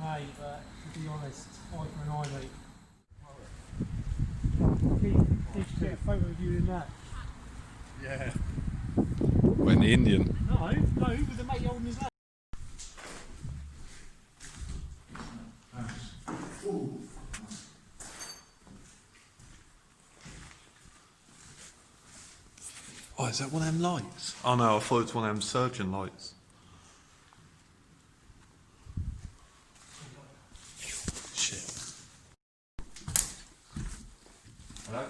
mate, but to be honest, eye for an eye, mate. Did you get a photo of you in that? Yeah. When the Indian? No, with the mate holding his leg. Oh, is that one of them lights? Oh no, I thought it was one of them surgeon lights. Shit. Hello?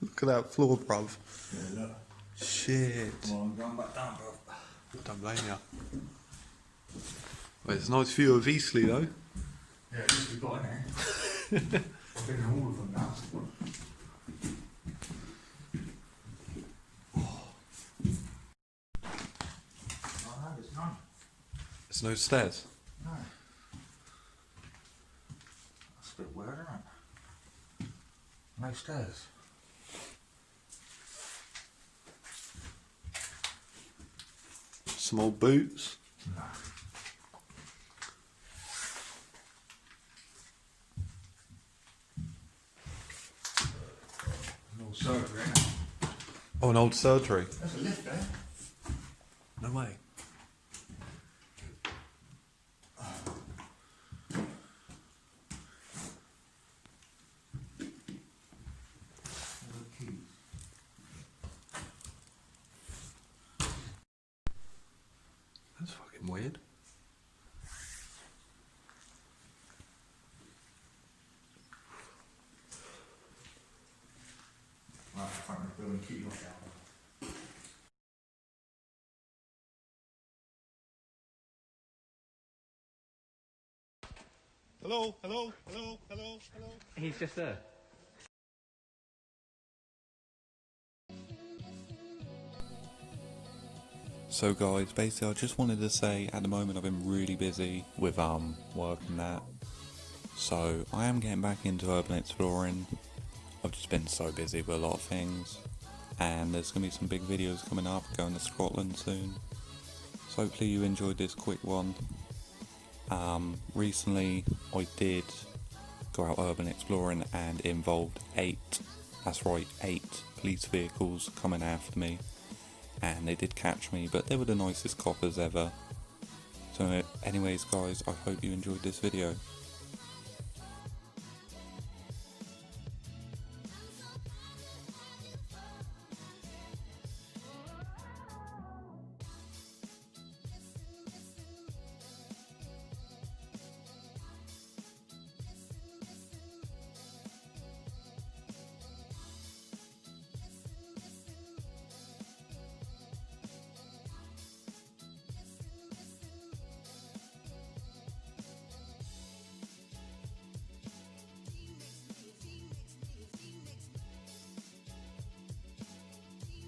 Look at that floor, bruv. Yeah, look. Shit. Well, I'm going back down, bro. Don't blame you. Well, it's a nice view of Eastleigh, though. Yeah, at least we've got in here. I've been in all of them now. Oh, no, there's none. There's no stairs. No. That's a bit weird, isn't it? No stairs. Some old boots. No. An old surgery, isn't it? Oh, an old surgery. There's a lift there. No way. That's fucking weird. Right, front of the building, keep your eye out. Hello, hello, hello, hello, hello. He's just there. So guys, basically I just wanted to say at the moment I've been really busy with work and that. So I am getting back into urban exploring. I've just been so busy with a lot of things. And there's going to be some big videos coming up, going to Scotland soon. So hopefully you enjoyed this quick one. Recently I did go out urban exploring and involved 8 police vehicles coming after me. And they did catch me, but they were the nicest coppers ever. So anyways guys, I hope you enjoyed this video.